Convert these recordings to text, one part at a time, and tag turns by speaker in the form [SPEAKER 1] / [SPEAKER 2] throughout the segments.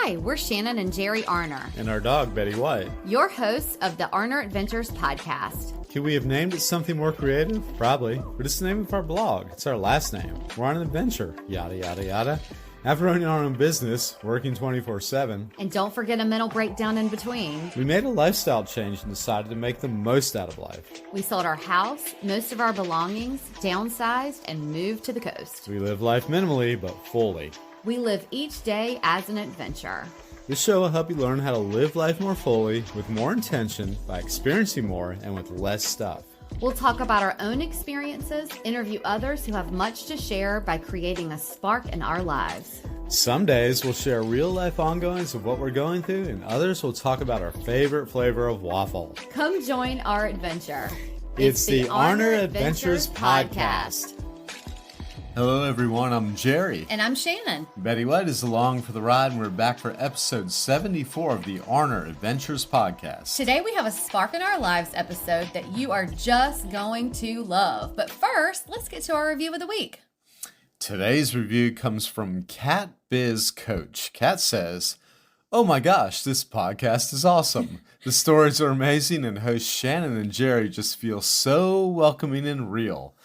[SPEAKER 1] Hi, we're Shannon and Jerry Arner.
[SPEAKER 2] And our dog, Betty White.
[SPEAKER 1] Your hosts of the Arner Adventures podcast.
[SPEAKER 2] Could we have named it something more creative? Probably. But it's the name of our blog. It's our last name. We're on an adventure. Yada, yada, yada. After owning our own business, working 24/7.
[SPEAKER 1] And don't forget a mental breakdown in between.
[SPEAKER 2] We made a lifestyle change and decided to make the most out of life.
[SPEAKER 1] We sold our house, most of our belongings, downsized, and moved to the coast.
[SPEAKER 2] We live life minimally, but fully.
[SPEAKER 1] We live each day as an adventure.
[SPEAKER 2] This show will help you learn how to live life more fully, with more intention, by experiencing more, and with less stuff.
[SPEAKER 1] We'll talk about our own experiences, interview others who have much to share by creating a spark in our lives.
[SPEAKER 2] Some days we'll share real-life ongoings of what we're going through, and others will talk about our favorite flavor of waffle.
[SPEAKER 1] Come join our adventure.
[SPEAKER 2] It's the Arner Adventures Podcast. Hello everyone, I'm Jerry.
[SPEAKER 1] And I'm Shannon.
[SPEAKER 2] Betty White is along for the ride, and we're back for episode 74 of the Arner Adventures Podcast.
[SPEAKER 1] Today we have a Spark in Our Lives episode that you are just going to love. But first, let's get to our review of the week.
[SPEAKER 2] Today's review comes from Cat Biz Coach. Cat says, "Oh my gosh, this podcast is awesome. The stories are amazing, and hosts Shannon and Jerry just feel so welcoming and real.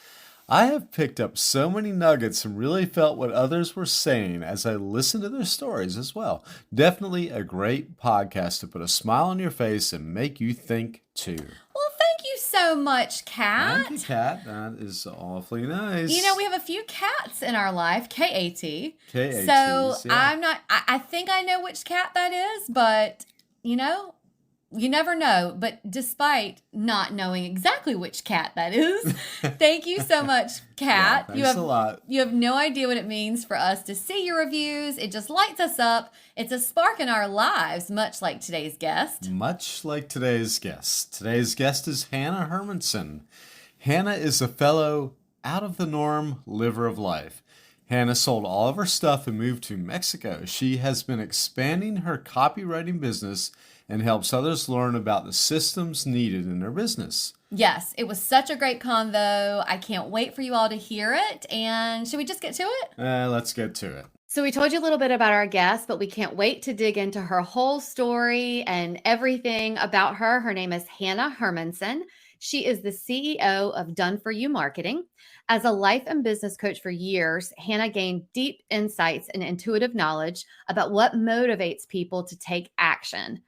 [SPEAKER 2] I have picked up so many nuggets and really felt what others were saying as I listened to their stories as well. Definitely a great podcast to put a smile on your face and make you think too."
[SPEAKER 1] Well, thank you so much, Kat.
[SPEAKER 2] Thank you, Kat. That is awfully nice.
[SPEAKER 1] You know, we have a few cats in our life, K-A-T.
[SPEAKER 2] K-A-T.
[SPEAKER 1] So
[SPEAKER 2] yeah.
[SPEAKER 1] I think I know which cat that is, but, you know, you never know. But despite not knowing exactly which cat that is, thank you so much, Kat.
[SPEAKER 2] Yeah, thanks a lot.
[SPEAKER 1] You have no idea what it means for us to see your reviews. It just lights us up. It's a spark in our lives, much like today's guest.
[SPEAKER 2] Much like today's guest. Today's guest is Hanna Hermanson. Hanna is a fellow out-of-the-norm liver of life. Hanna sold all of her stuff and moved to Mexico. She has been expanding her copywriting business and helps others learn about the systems needed in their business.
[SPEAKER 1] Yes, it was such a great convo. I can't wait for you all to hear it. And should we just get to it?
[SPEAKER 2] Let's get to it.
[SPEAKER 1] So we told you a little bit about our guest, but we can't wait to dig into her whole story and everything about her. Her name is Hanna Hermanson. She is the CEO of Done For You Marketing. As a life and business coach for years, Hanna gained deep insights and intuitive knowledge about what motivates people to take action.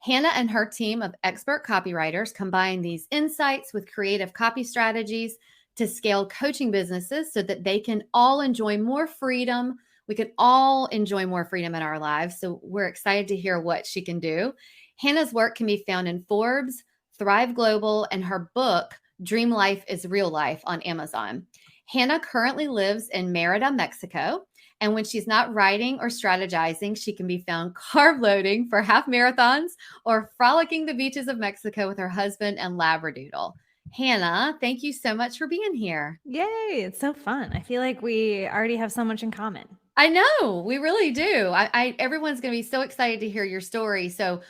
[SPEAKER 1] Hanna and her team of expert copywriters combine these insights with creative copy strategies to scale coaching businesses so that they can all enjoy more freedom. We can all enjoy more freedom in our lives. So we're excited to hear what she can do. Hanna's work can be found in Forbes, Thrive Global, and her book, Dream Life is Real Life, on Amazon. Hanna currently lives in Merida, Mexico. And when she's not writing or strategizing, she can be found carb loading for half marathons or frolicking the beaches of Mexico with her husband and Labradoodle. Hanna, thank you so much for being here.
[SPEAKER 3] Yay, it's so fun. I feel like we already have so much in common.
[SPEAKER 1] I know, we really do. Everyone's going to be so excited to hear your story. So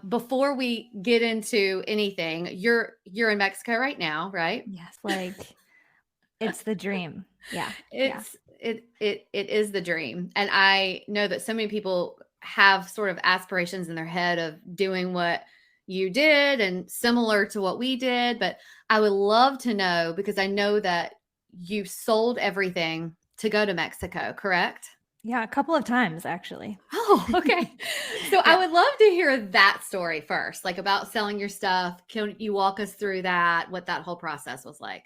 [SPEAKER 1] before we get into anything, you're in Mexico right now, right?
[SPEAKER 3] Yes, like it's the dream. Yeah.
[SPEAKER 1] It is the dream. And I know that so many people have sort of aspirations in their head of doing what you did and similar to what we did. But I would love to know, because I know that you sold everything to go to Mexico, correct?
[SPEAKER 3] Yeah, a couple of times actually.
[SPEAKER 1] Oh, okay. So I would love to hear that story first, like about selling your stuff. Can you walk us through that, what that whole process was like?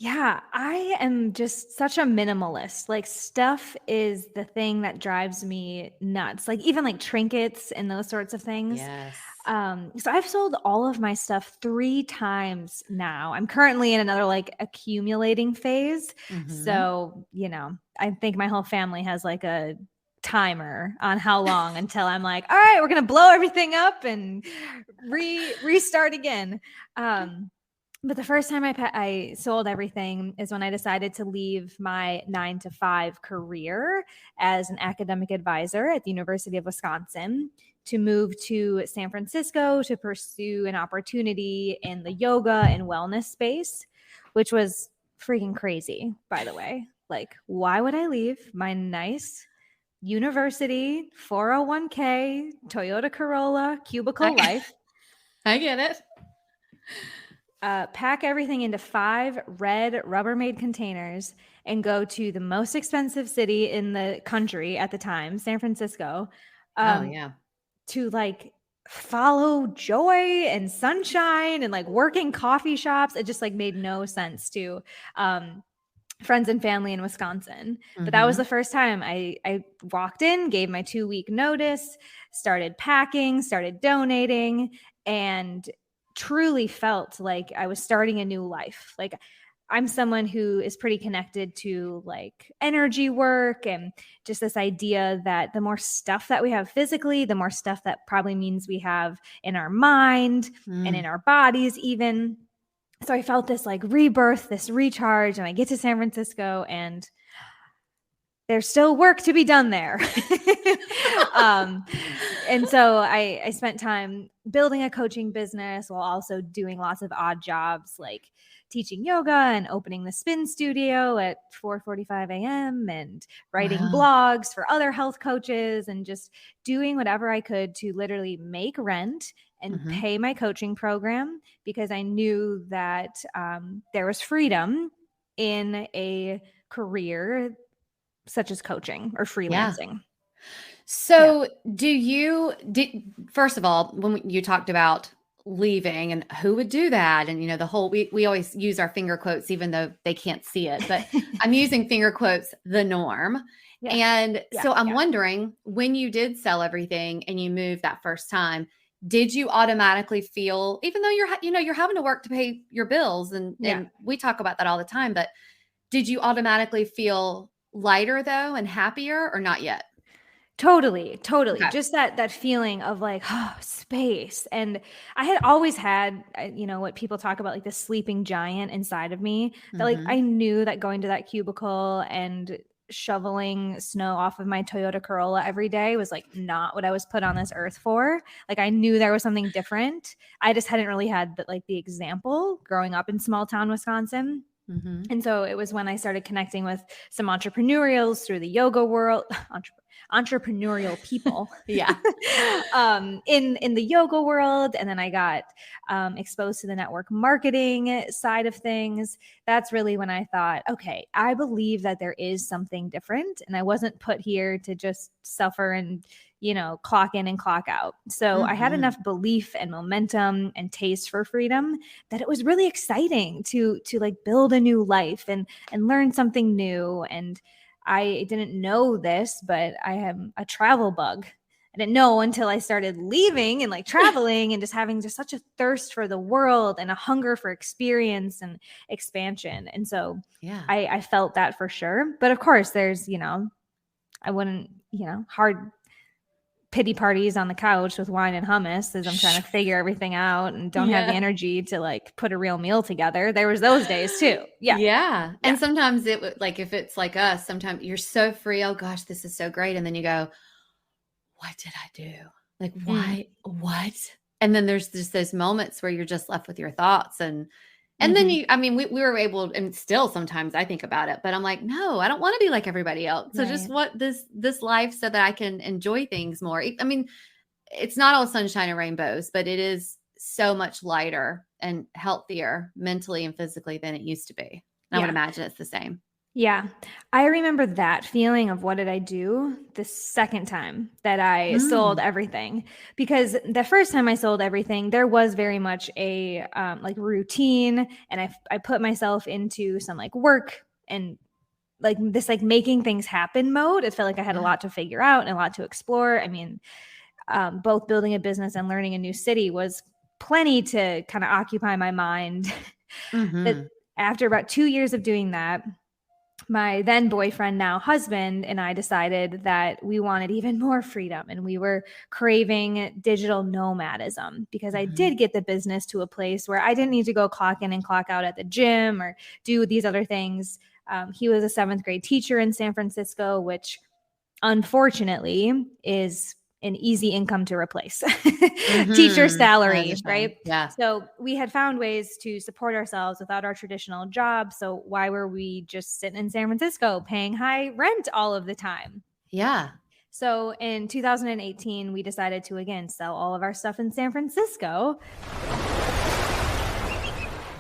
[SPEAKER 3] Yeah, I am just such a minimalist. Like stuff is the thing that drives me nuts. Like even like trinkets and those sorts of things.
[SPEAKER 1] Yes.
[SPEAKER 3] So I've sold all of my stuff 3 times now. I'm currently in another like accumulating phase.
[SPEAKER 1] Mm-hmm.
[SPEAKER 3] So, you know, I think my whole family has like a timer on how long until I'm like, all right, we're going to blow everything up and restart again. But the first time I sold everything is when I decided to leave my 9-to-5 career as an academic advisor at the University of Wisconsin to move to San Francisco to pursue an opportunity in the yoga and wellness space, which was freaking crazy, by the way. Like, why would I leave my nice university, 401k, Toyota Corolla, cubicle life.
[SPEAKER 1] I get it.
[SPEAKER 3] Pack everything into 5 red Rubbermaid containers and go to the most expensive city in the country at the time, San Francisco,
[SPEAKER 1] Oh yeah.
[SPEAKER 3] to like follow joy and sunshine and like work in coffee shops. It just like made no sense to friends and family in Wisconsin. But that was the first time I walked in, gave my 2-week notice, started packing, started donating, and truly felt like I was starting a new life. Like I'm someone who is pretty connected to like energy work and just this idea that the more stuff that we have physically, the more stuff that probably means we have in our mind and in our bodies even. So I felt this like rebirth, this recharge, and I get to San Francisco and there's still work to be done there. And so I spent time building a coaching business while also doing lots of odd jobs like teaching yoga and opening the spin studio at 4:45 a.m. and writing blogs for other health coaches and just doing whatever I could to literally make rent and pay my coaching program, because I knew that there was freedom in a career such as coaching or freelancing.
[SPEAKER 1] So first of all, when you talked about leaving and who would do that, and the whole, we always use our finger quotes, even though they can't see it, but I'm using finger quotes, the norm. So I'm wondering, when you did sell everything and you moved that first time, did you automatically feel, even though you're having to work to pay your bills and we talk about that all the time, but did you automatically feel lighter though and happier, or not yet?
[SPEAKER 3] Totally.
[SPEAKER 1] Okay.
[SPEAKER 3] Just that feeling of like, space. And I had always had, what people talk about, like the sleeping giant inside of me, that like, I knew that going to that cubicle and shoveling snow off of my Toyota Corolla every day was like not what I was put on this earth for. Like I knew there was something different. I just hadn't really had the example growing up in small town Wisconsin. And so it was when I started connecting with some entrepreneurials through the yoga world, entrepreneurial people. In the yoga world. And then I got exposed to the network marketing side of things. That's really when I thought, okay, I believe that there is something different. And I wasn't put here to just suffer and, clock in and clock out. So I had enough belief and momentum and taste for freedom that it was really exciting to like build a new life and learn something new. And I didn't know this, but I am a travel bug. I didn't know until I started leaving and like traveling and just having just such a thirst for the world and a hunger for experience and expansion. And so I felt that for sure. But of course, there's, I wouldn't, hard pity parties on the couch with wine and hummus as I'm trying to figure everything out and don't have the energy to like put a real meal together. There was those days too. Yeah.
[SPEAKER 1] And sometimes it would, like, if it's like us, sometimes you're so free. Oh gosh, this is so great. And then you go, what did I do? Like, why, what? And then there's just those moments where you're just left with your thoughts. And then we were able, and still sometimes I think about it, but I'm like, no, I don't want to be like everybody else. So just what this life so that I can enjoy things more. I mean, it's not all sunshine and rainbows, but it is so much lighter and healthier mentally and physically than it used to be. And I would imagine it's the same.
[SPEAKER 3] Yeah. I remember that feeling of what did I do the second time that I sold everything, because the first time I sold everything, there was very much a like routine, and I put myself into some like work and like this like making things happen mode. It felt like I had a lot to figure out and a lot to explore. I mean, both building a business and learning a new city was plenty to kind of occupy my mind. But after about 2 years of doing that, my then boyfriend, now husband, and I decided that we wanted even more freedom, and we were craving digital nomadism, because I did get the business to a place where I didn't need to go clock in and clock out at the gym or do these other things. He was a 7th grade teacher in San Francisco, which unfortunately is an easy income to replace. Teacher salary, right?
[SPEAKER 1] Yeah.
[SPEAKER 3] So we had found ways to support ourselves without our traditional job. So why were we just sitting in San Francisco paying high rent all of the time?
[SPEAKER 1] Yeah.
[SPEAKER 3] So in 2018, we decided to again sell all of our stuff in San Francisco.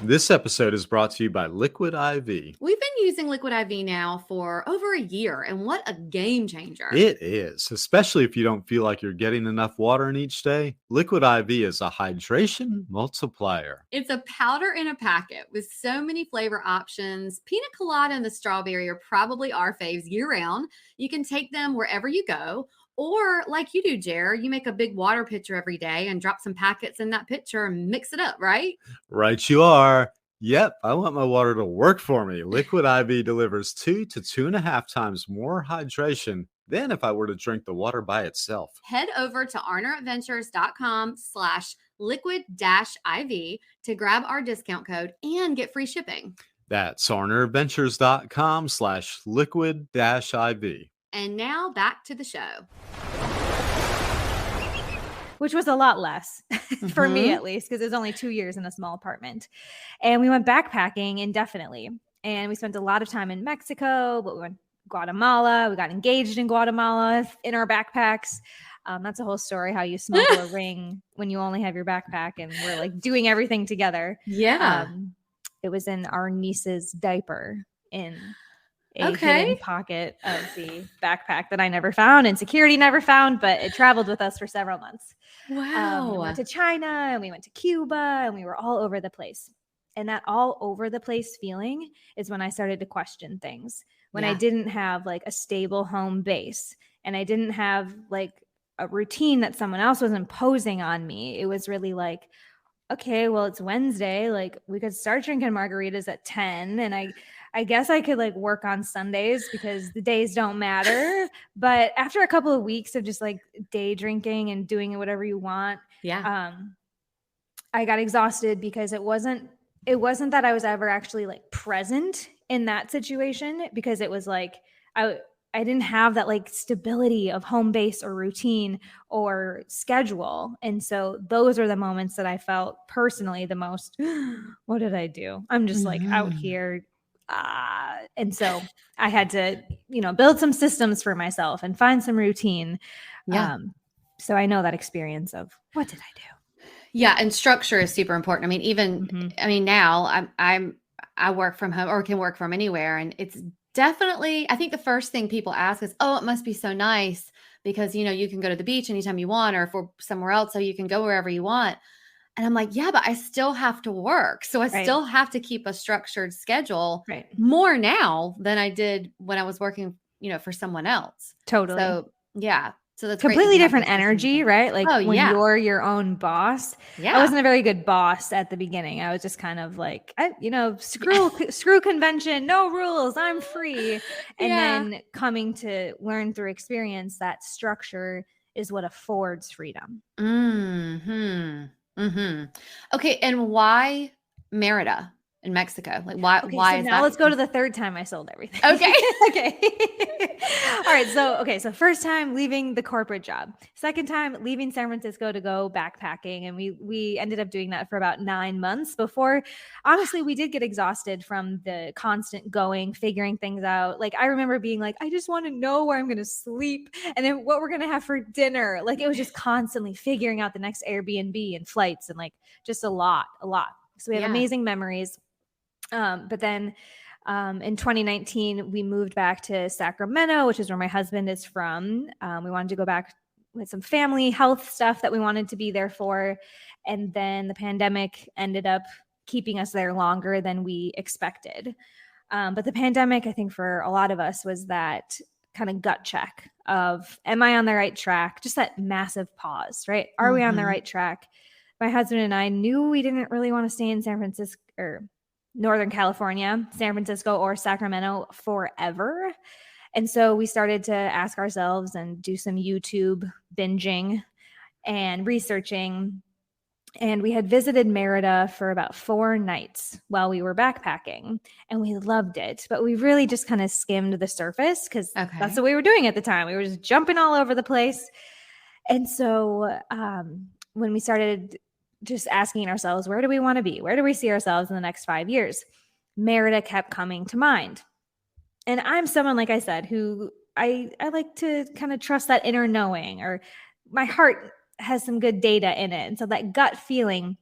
[SPEAKER 2] This episode is brought to you by Liquid IV.
[SPEAKER 1] We've been using Liquid IV now for over a year, and what a game changer.
[SPEAKER 2] It is, especially if you don't feel like you're getting enough water in each day. Liquid IV is a hydration multiplier.
[SPEAKER 1] It's a powder in a packet with so many flavor options. Pina colada and the strawberry are probably our faves year round. You can take them wherever you go. Or like you do, Jer, you make a big water pitcher every day and drop some packets in that pitcher and mix it up, right?
[SPEAKER 2] Right you are. Yep, I want my water to work for me. Liquid IV delivers 2 to 2.5 times more hydration than if I were to drink the water by itself.
[SPEAKER 1] Head over to arneradventures.com/liquid-IV to grab our discount code and get free shipping.
[SPEAKER 2] That's arneradventures.com/liquid-IV.
[SPEAKER 1] And now back to the show.
[SPEAKER 3] Which was a lot less for me, at least, because it was only 2 years in a small apartment. And we went backpacking indefinitely. And we spent a lot of time in Mexico, but we went to Guatemala. We got engaged in Guatemala in our backpacks. That's a whole story, how you smuggle a ring when you only have your backpack, and we're like doing everything together.
[SPEAKER 1] Yeah.
[SPEAKER 3] It was in our niece's diaper in a hidden pocket of the backpack that I never found and security never found, but it traveled with us for several months.
[SPEAKER 1] Wow.
[SPEAKER 3] We went to China and we went to Cuba and we were all over the place. And that all over the place feeling is when I started to question things, when I didn't have like a stable home base and I didn't have like a routine that someone else was imposing on me. It was really like, okay, well, it's Wednesday. Like we could start drinking margaritas at 10 and I guess I could like work on Sundays because the days don't matter. But after a couple of weeks of just like day drinking and doing whatever you want, I got exhausted because it wasn't that I was ever actually like present in that situation, because it was like I didn't have that like stability of home base or routine or schedule. And so those are the moments that I felt personally the most, what did I do? I'm just like out here. And so I had to, build some systems for myself and find some routine. So I know that experience of what did I do?
[SPEAKER 1] Yeah. And structure is super important. I mean, even, now I work from home or can work from anywhere. And it's definitely, I think the first thing people ask is, oh, it must be so nice because, you can go to the beach anytime you want, or if we're somewhere else, so you can go wherever you want. And I'm like, yeah, but I still have to work. So I still have to keep a structured schedule more now than I did when I was working, for someone else.
[SPEAKER 3] Totally.
[SPEAKER 1] So, yeah. So that's
[SPEAKER 3] completely different energy, right? Like when you're your own boss. Yeah. I wasn't a very good boss at the beginning. I was just kind of like, screw convention, no rules, I'm free. And then coming to learn through experience that structure is what affords freedom.
[SPEAKER 1] Okay. And why Merida in Mexico? Like why
[SPEAKER 3] so
[SPEAKER 1] is
[SPEAKER 3] now
[SPEAKER 1] that?
[SPEAKER 3] Let's go to the third time I sold everything.
[SPEAKER 1] Okay.
[SPEAKER 3] Okay. All right. So first time leaving the corporate job, second time leaving San Francisco to go backpacking. And we ended up doing that for about 9 months before, honestly, we did get exhausted from the constant going, figuring things out. Like I remember being like, I just want to know where I'm going to sleep and then what we're going to have for dinner. Like it was just constantly figuring out the next Airbnb and flights and like just a lot. So we have amazing memories. But then in 2019, we moved back to Sacramento, which is where my husband is from. We wanted to go back with some family health stuff that we wanted to be there for. And then the pandemic ended up keeping us there longer than we expected. But the pandemic, I think for a lot of us, was that kind of gut check of, am I on the right track? Just that massive pause, right? Are we on the right track? My husband and I knew we didn't really want to stay in San Francisco or Northern California, San Francisco or Sacramento forever. And so we started to ask ourselves and do some YouTube binging and researching. And we had visited Merida for about 4 nights while we were backpacking, and we loved it. But we really just kind of skimmed the surface because that's what we were doing at the time. We were just jumping all over the place. And so when we started just asking ourselves, where do we want to be? Where do we see ourselves in the next 5 years? Merida kept coming to mind. And I'm someone, like I said, who I like to kind of trust that inner knowing, or my heart has some good data in it. And so that gut feeling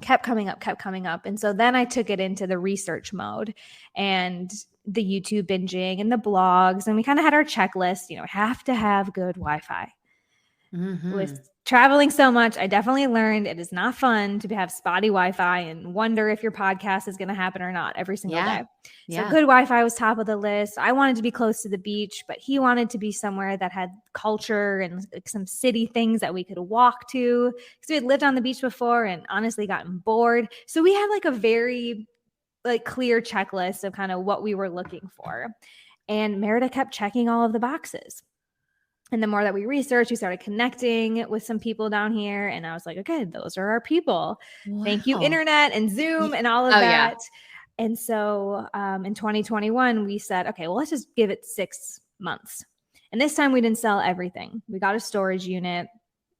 [SPEAKER 3] kept coming up. And so then I took it into the research mode and the YouTube binging and the blogs. And we kind of had our checklist, have to have good Wi-Fi. With traveling so much, I definitely learned it is not fun to have spotty Wi-Fi and wonder if your podcast is going to happen or not every single day. So good Wi-Fi was top of the list. I wanted to be close to the beach, but he wanted to be somewhere that had culture and like some city things that we could walk to, because we had lived on the beach before and honestly gotten bored. So we had like a very clear checklist of kind of what we were looking for. And Merida kept checking all of the boxes. And the more that we researched, we started connecting with some people down here. And I was like, okay, those are our people. Wow. Thank you, internet and Zoom and all of that. Yeah. And so in 2021, we said, okay, well, let's just give it 6 months. And this time we didn't sell everything. We got a storage unit.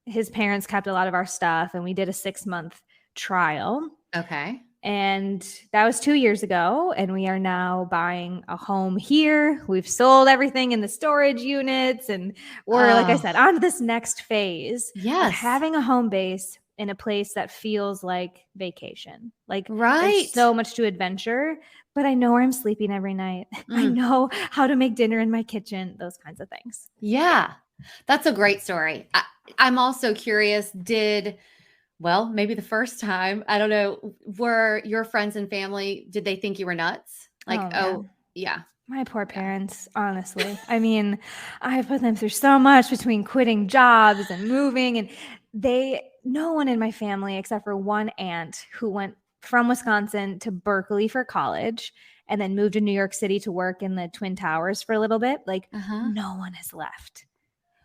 [SPEAKER 3] His parents kept a lot of our stuff, and we did a 6-month trial.
[SPEAKER 1] Okay.
[SPEAKER 3] And that was 2 years ago. And we are now buying a home here. We've sold everything in the storage units. And we're, like I said, on to this next phase.
[SPEAKER 1] Yes.
[SPEAKER 3] Of having a home base in a place that feels like vacation. Like
[SPEAKER 1] there's
[SPEAKER 3] so much to adventure, but I know where I'm sleeping every night. I know how to make dinner in my kitchen, those kinds of things.
[SPEAKER 1] Yeah. That's a great story. I'm also curious, maybe the first time, I don't know, were your friends and family, did they think you were nuts? Yeah.
[SPEAKER 3] My poor parents, honestly. I mean, I put them through so much between quitting jobs and moving, and no one in my family except for one aunt who went from Wisconsin to Berkeley for college and then moved to New York City to work in the Twin Towers for a little bit. No one has left.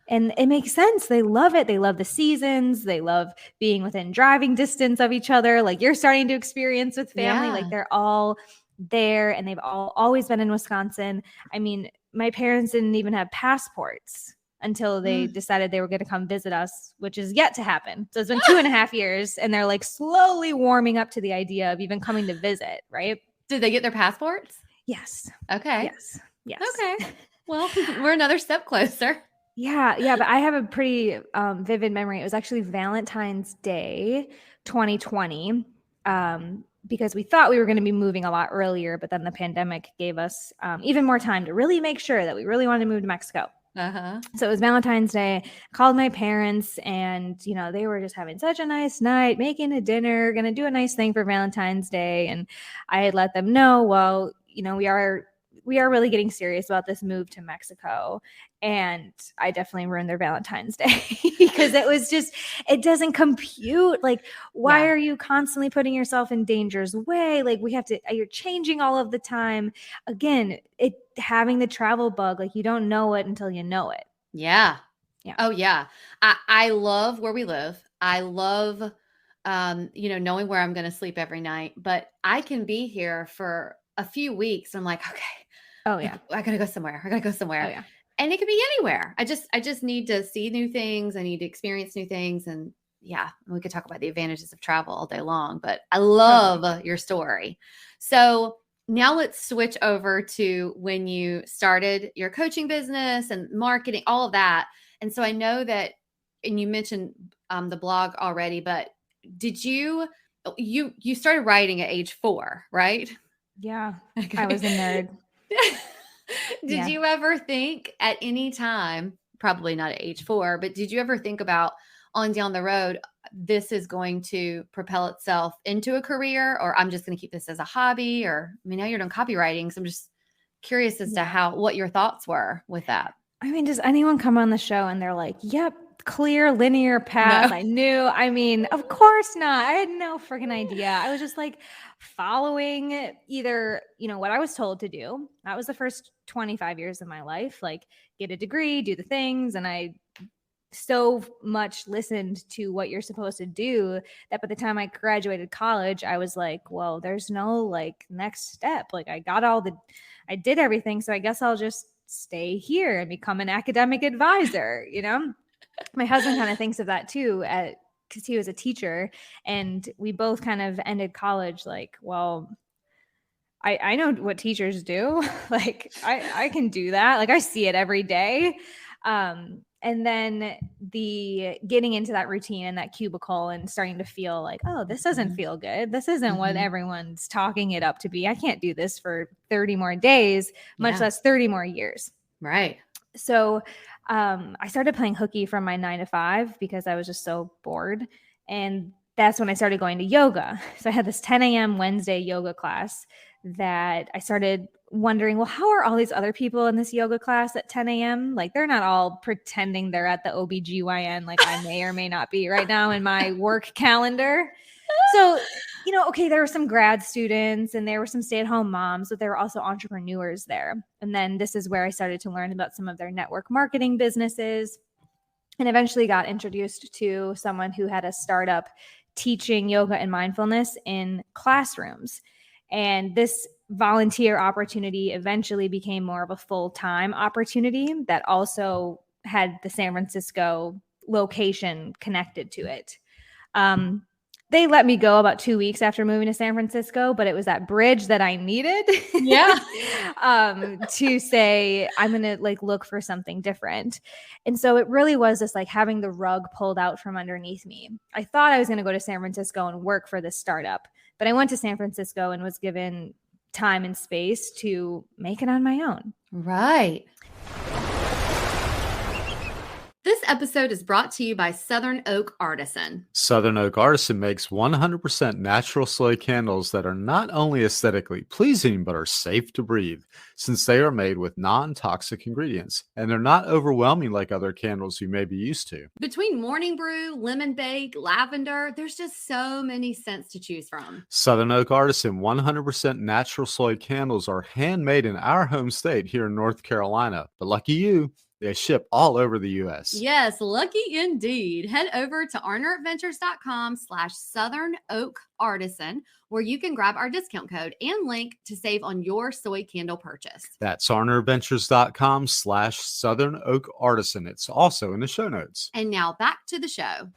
[SPEAKER 3] And it makes sense. They love it. They love the seasons. They love being within driving distance of each other. Like you're starting to experience with family. Like they're all there, and they've always been in Wisconsin. I mean, my parents didn't even have passports until they decided they were going to come visit us, which is yet to happen. So it's been 2.5 years, and they're like slowly warming up to the idea of even coming to visit. Right.
[SPEAKER 1] Did they get their passports?
[SPEAKER 3] Yes.
[SPEAKER 1] Okay.
[SPEAKER 3] Yes.
[SPEAKER 1] Okay. Well, we're another step closer.
[SPEAKER 3] Yeah, but I have a pretty vivid memory. It was actually Valentine's Day 2020, because we thought we were going to be moving a lot earlier, but then the pandemic gave us even more time to really make sure that we really wanted to move to Mexico. So it was Valentine's Day. Called my parents, and they were just having such a nice night, making a dinner, going to do a nice thing for Valentine's Day. And I had let them know, well, we are really getting serious about this move to Mexico. And I definitely ruined their Valentine's Day because it doesn't compute. Like, why are you constantly putting yourself in danger's way? Like you're changing all of the time. Again, having the travel bug, like you don't know it until you know it.
[SPEAKER 1] Yeah. Oh yeah. I love where we live. I love, knowing where I'm going to sleep every night, but I can be here for a few weeks. I'm like, okay.
[SPEAKER 3] Oh yeah.
[SPEAKER 1] I gotta go somewhere. Oh yeah. And it could be anywhere. I just need to see new things. I need to experience new things. And we could talk about the advantages of travel all day long, but I love your story. So now let's switch over to when you started your coaching business and marketing, all of that. And so I know that, and you mentioned the blog already, but did you started writing at age 4, right?
[SPEAKER 3] Yeah. Okay. I was a nerd.
[SPEAKER 1] Did you ever think at any time, probably not at age 4, but did you ever think about on down the road, this is going to propel itself into a career, or I'm just going to keep this as a hobby? Or now you're doing copywriting. So I'm just curious as to what your thoughts were with that.
[SPEAKER 3] I mean, does anyone come on the show and they're like, yep, clear linear path? No. I knew. Of course not. I had no freaking idea. I was just like following either, what I was told to do. That was the first 25 years of my life, like get a degree, do the things. And I so much listened to what you're supposed to do that by the time I graduated college, I was like, well, there's no next step. Like I did everything. So I guess I'll just stay here and become an academic advisor. My husband kind of thinks of that too, because he was a teacher, and we both kind of ended college like, well, I know what teachers do. Like I can do that. Like I see it every day. And then the getting into that routine and that cubicle and starting to feel like, oh, this doesn't feel good. This isn't what everyone's talking it up to be. I can't do this for 30 more days, much less 30 more years.
[SPEAKER 1] Right.
[SPEAKER 3] So I started playing hooky from my 9 to 5 because I was just so bored. And that's when I started going to yoga. So I had this 10 a.m. Wednesday yoga class that I started wondering, well, how are all these other people in this yoga class at 10 a.m.? Like they're not all pretending they're at the OBGYN like I may or may not be right now in my work calendar. So, okay, there were some grad students and there were some stay-at-home moms, but there were also entrepreneurs there. And then this is where I started to learn about some of their network marketing businesses and eventually got introduced to someone who had a startup teaching yoga and mindfulness in classrooms. And this volunteer opportunity eventually became more of a full-time opportunity that also had the San Francisco location connected to it. They let me go about 2 weeks after moving to San Francisco, but it was that bridge that I needed to say, I'm going to like look for something different. And so it really was just like having the rug pulled out from underneath me. I thought I was going to go to San Francisco and work for this startup, but I went to San Francisco and was given time and space to make it on my own.
[SPEAKER 1] Right. This episode is brought to you by Southern Oak Artisan.
[SPEAKER 2] Southern Oak Artisan makes 100% natural soy candles that are not only aesthetically pleasing, but are safe to breathe, since they are made with non-toxic ingredients, and they're not overwhelming like other candles you may be used to.
[SPEAKER 1] Between morning brew, lemon bake, lavender, there's just so many scents to choose from.
[SPEAKER 2] Southern Oak Artisan 100% natural soy candles are handmade in our home state here in North Carolina, but lucky you, they ship all over the U.S.
[SPEAKER 1] Yes, lucky indeed. Head over to arnerventures.com/Southern Oak Artisan, where you can grab our discount code and link to save on your soy candle purchase.
[SPEAKER 2] That's arnerventures.com/Southern Oak Artisan. It's also in the show notes.
[SPEAKER 1] And now back to the show.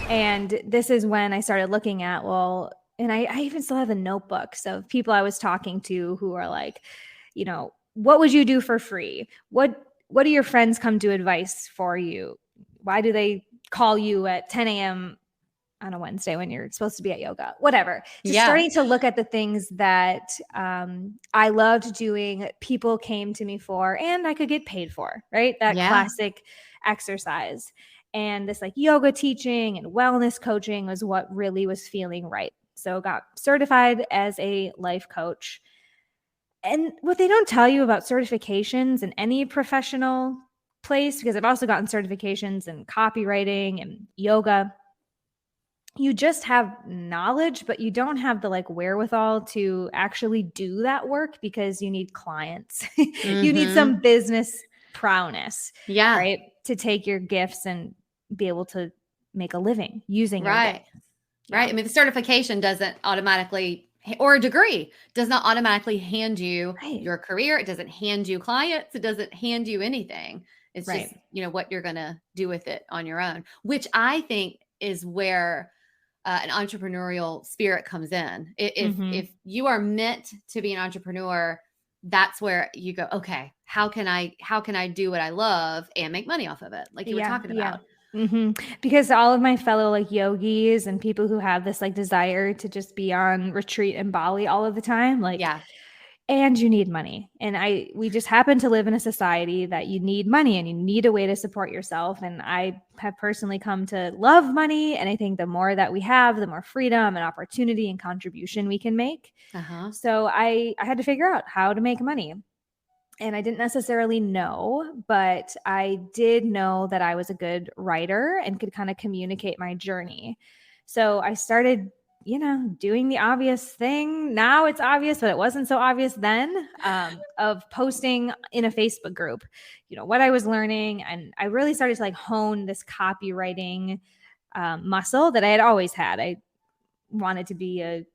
[SPEAKER 3] And this is when I started looking at, and I even still have the notebooks of people I was talking to who are like, what would you do for free? What do your friends come to advice for you? Why do they call you at 10 a.m. on a Wednesday when you're supposed to be at yoga? Whatever. Just starting to look at the things that I loved doing, people came to me for, and I could get paid for, right? That classic exercise. And this like yoga teaching and wellness coaching was what really was feeling right. So got certified as a life coach. And what they don't tell you about certifications in any professional place, because I've also gotten certifications in copywriting and yoga, you just have knowledge, but you don't have the like wherewithal to actually do that work because you need clients. You need some business prowess, right? To take your gifts and be able to make a living using your gifts.
[SPEAKER 1] Right. I mean, the certification doesn't automatically, or a degree does not automatically hand you your career. It doesn't hand you clients. It doesn't hand you anything. It's just, what you're going to do with it on your own, which I think is where an entrepreneurial spirit comes in. If you are meant to be an entrepreneur, that's where you go, okay, how can I do what I love and make money off of it? Like you were talking about.
[SPEAKER 3] Because all of my fellow like yogis and people who have this like desire to just be on retreat in Bali all of the time, and you need money. And we just happen to live in a society that you need money and you need a way to support yourself. And I have personally come to love money. And I think the more that we have, the more freedom and opportunity and contribution we can make. So I had to figure out how to make money. And I didn't necessarily know, but I did know that I was a good writer and could kind of communicate my journey. So I started, doing the obvious thing. Now it's obvious, but it wasn't so obvious then, of posting in a Facebook group, what I was learning. And I really started to like hone this copywriting muscle that I had always had. I wanted to be a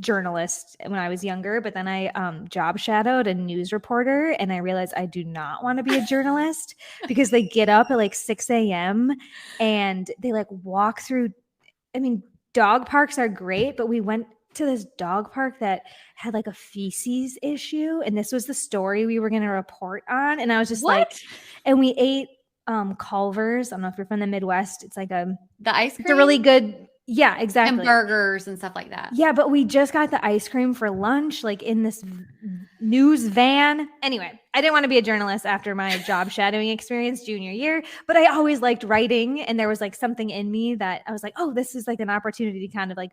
[SPEAKER 3] journalist when I was younger, but then I job shadowed a news reporter and I realized I do not want to be a journalist because they get up at like 6 a.m. and they like walk through. I mean, dog parks are great, but we went to this dog park that had like a feces issue. And this was the story we were going to report on. And I was just like, and we ate Culver's. I don't know if you're from the Midwest. It's like
[SPEAKER 1] the ice cream.
[SPEAKER 3] It's a really good, yeah, exactly.
[SPEAKER 1] And burgers and stuff like that.
[SPEAKER 3] Yeah, but we just got the ice cream for lunch, like in this news van. Anyway, I didn't want to be a journalist after my job shadowing experience junior year, but I always liked writing. And there was like something in me that I was like, oh, this is like an opportunity to kind of like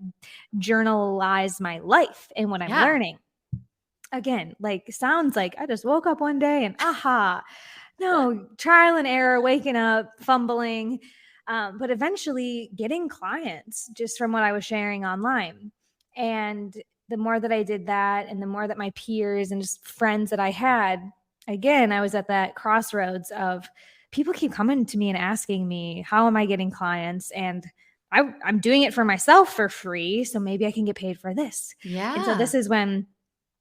[SPEAKER 3] journalize my life and what I'm learning. Again, like sounds like I just woke up one day and no, trial and error, waking up, fumbling. But eventually getting clients just from what I was sharing online. And the more that I did that and the more that my peers and just friends that I had, again, I was at that crossroads of people keep coming to me and asking me, how am I getting clients? And I'm doing it for myself for free. So maybe I can get paid for this.
[SPEAKER 1] Yeah.
[SPEAKER 3] And so this is when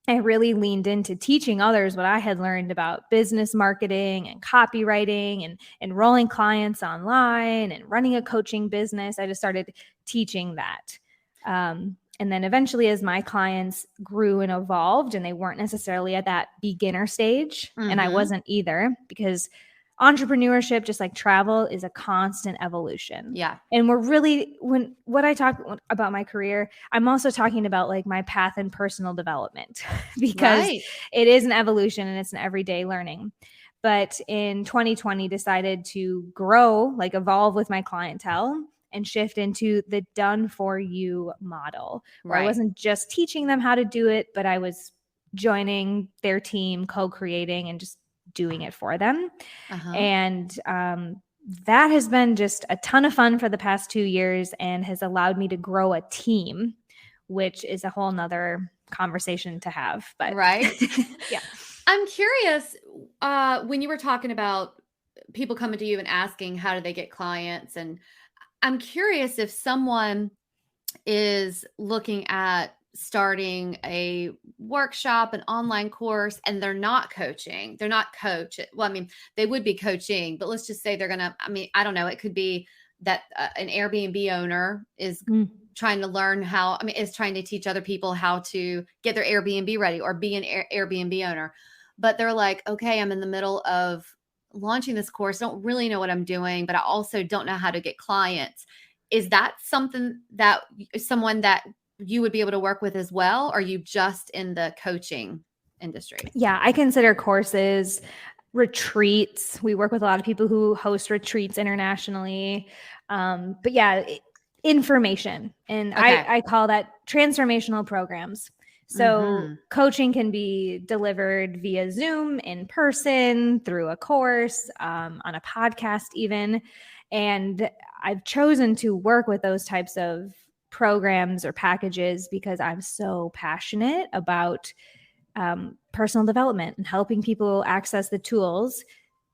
[SPEAKER 3] I really leaned into teaching others what I had learned about business marketing and copywriting and enrolling clients online and running a coaching business. I just started teaching that. And then eventually as my clients grew and evolved and they weren't necessarily at that beginner stage, and I wasn't either, because entrepreneurship, just like travel, is a constant evolution.
[SPEAKER 1] Yeah.
[SPEAKER 3] And we're really, what I talk about my career, I'm also talking about like my path in personal development because it is an evolution and it's an everyday learning. But in 2020, decided to grow, like evolve with my clientele and shift into the done for you model, where I wasn't just teaching them how to do it, but I was joining their team, co-creating and just doing it for them. And that has been just a ton of fun for the past 2 years and has allowed me to grow a team, which is a whole nother conversation to have. But
[SPEAKER 1] yeah. I'm curious, when you were talking about people coming to you and asking how do they get clients, and I'm curious if someone is looking at starting a workshop, an online course, and they're not coaching. They're not coach. Well, I mean, they would be coaching, but let's just say they're going to, I mean, I don't know. It could be that an Airbnb owner is trying to learn is trying to teach other people how to get their Airbnb ready or be an Airbnb owner. But they're like, okay, I'm in the middle of launching this course. Don't really know what I'm doing, but I also don't know how to get clients. Is that something that someone that you would be able to work with as well? Or are you just in the coaching industry?
[SPEAKER 3] Yeah, I consider courses, retreats. We work with a lot of people who host retreats internationally. But yeah, information. And I call that transformational programs. So coaching can be delivered via Zoom, in person, through a course, on a podcast even. And I've chosen to work with those types of programs or packages because I'm so passionate about personal development and helping people access the tools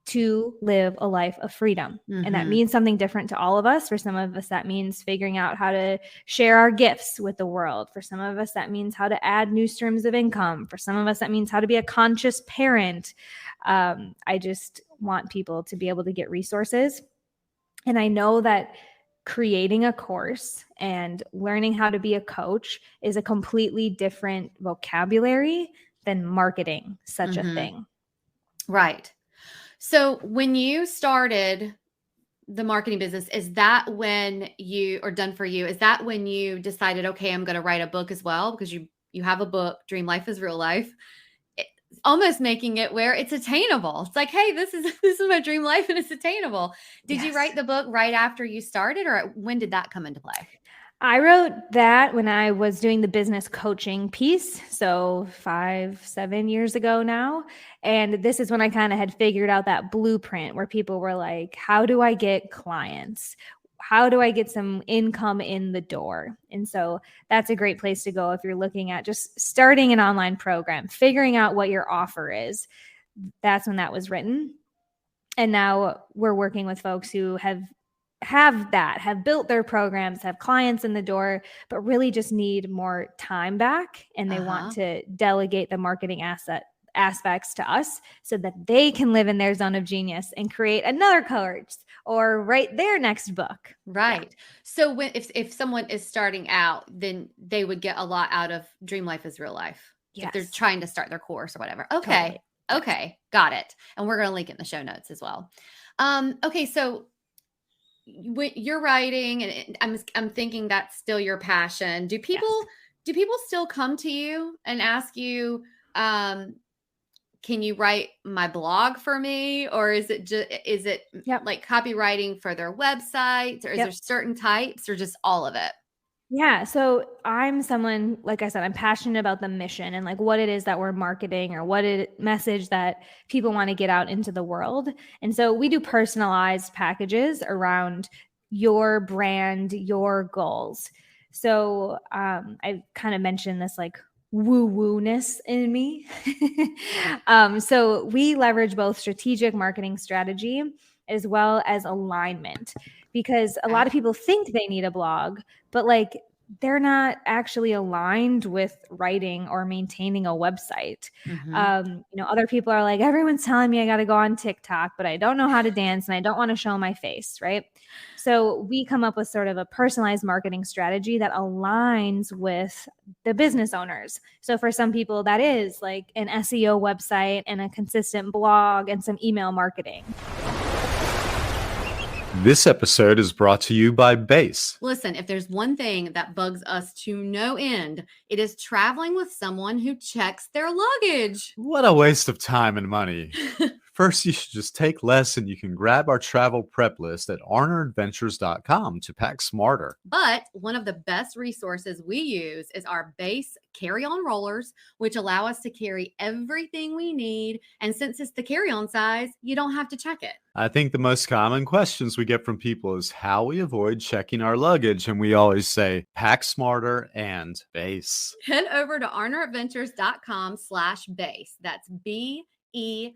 [SPEAKER 3] to live a life of freedom. And that means something different to all of us. For some of us, that means figuring out how to share our gifts with the world. For some of us, that means how to add new streams of income. For some of us, that means how to be a conscious parent. I just want people to be able to get resources. And I know that creating a course and learning how to be a coach is a completely different vocabulary than marketing such a thing.
[SPEAKER 1] Right. So when you started the marketing business, is that when you, or Done For You, is that when you decided, okay, I'm going to write a book as well? Because you have a book, Dream Life is Real Life. It's almost making it where it's attainable. It's like, hey, this is my dream life and it's attainable. Did you write the book right after you started, or when did that come into play?
[SPEAKER 3] I wrote that when I was doing the business coaching piece. So 5-7 years ago now. And this is when I kind of had figured out that blueprint where people were like, how do I get clients? How do I get some income in the door? And so that's a great place to go if you're looking at just starting an online program, figuring out what your offer is. That's when that was written. And now we're working with folks who have built their programs, have clients in the door, but really just need more time back. And they want to delegate the marketing aspects to us so that they can live in their zone of genius and create another course or write their next book.
[SPEAKER 1] Right. Yeah. So if someone is starting out, then they would get a lot out of Dream Life is Real Life. Yes. If they're trying to start their course or whatever. Okay. Totally. Okay. Got it. And we're going to link it in the show notes as well. Okay. So when you're writing, and I'm thinking that's still your passion. Do people still come to you and ask you, can you write my blog for me? Or is it like copywriting for their websites, or is there certain types, or just all of it?
[SPEAKER 3] Yeah. So I'm someone, like I said, I'm passionate about the mission and like what it is that we're marketing or message that people want to get out into the world. And so we do personalized packages around your brand, your goals. So I kind of mentioned this like woo-woo-ness in me. So we leverage both strategic marketing strategy as well as alignment, because a lot of people think they need a blog, but like they're not actually aligned with writing or maintaining a website. Mm-hmm. Other people are like, everyone's telling me I got to go on TikTok, but I don't know how to dance and I don't want to show my face, right? So we come up with sort of a personalized marketing strategy that aligns with the business owners. So for some people, that is like an SEO website and a consistent blog and some email marketing.
[SPEAKER 2] This episode is brought to you by Base.
[SPEAKER 1] Listen, if there's one thing that bugs us to no end, it is traveling with someone who checks their luggage.
[SPEAKER 2] What a waste of time and money. First, you should just take less, and you can grab our travel prep list at arneradventures.com to pack smarter.
[SPEAKER 1] But one of the best resources we use is our Base carry-on rollers, which allow us to carry everything we need. And since it's the carry-on size, you don't have to check it.
[SPEAKER 2] I think the most common questions we get from people is how we avoid checking our luggage. And we always say, pack smarter and Base.
[SPEAKER 1] Head over to arneradventures.com/base. That's BEIS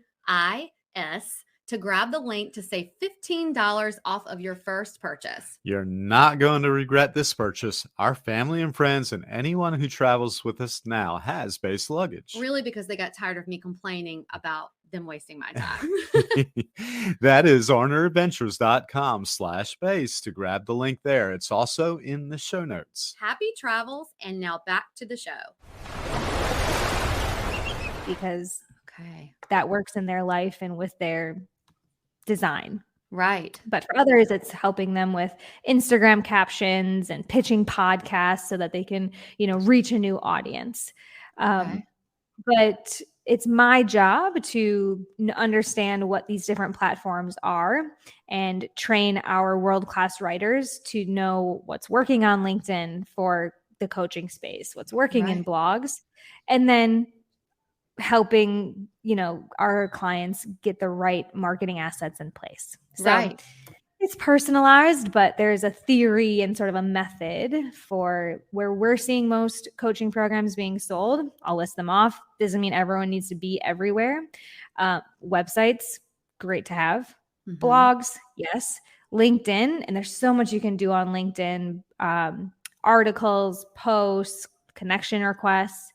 [SPEAKER 1] to grab the link to save $15 off of your first purchase.
[SPEAKER 2] You're not going to regret this purchase. Our family and friends and anyone who travels with us now has Base luggage.
[SPEAKER 1] Really, because they got tired of me complaining about them wasting my time.
[SPEAKER 2] That is arneradventures.com/base to grab the link there. It's also in the show notes.
[SPEAKER 1] Happy travels. And now back to the show.
[SPEAKER 3] Because that works in their life and with their design.
[SPEAKER 1] Right.
[SPEAKER 3] But for others, it's helping them with Instagram captions and pitching podcasts so that they can, reach a new audience. But it's my job to understand what these different platforms are and train our world-class writers to know what's working on LinkedIn for the coaching space, what's working in blogs, and then helping, our clients get the right marketing assets in place. So it's personalized, but there's a theory and sort of a method for where we're seeing most coaching programs being sold. I'll list them off. Doesn't mean everyone needs to be everywhere. Websites, great to have. Mm-hmm. Blogs, yes. LinkedIn, and there's so much you can do on LinkedIn. Articles, posts, connection requests.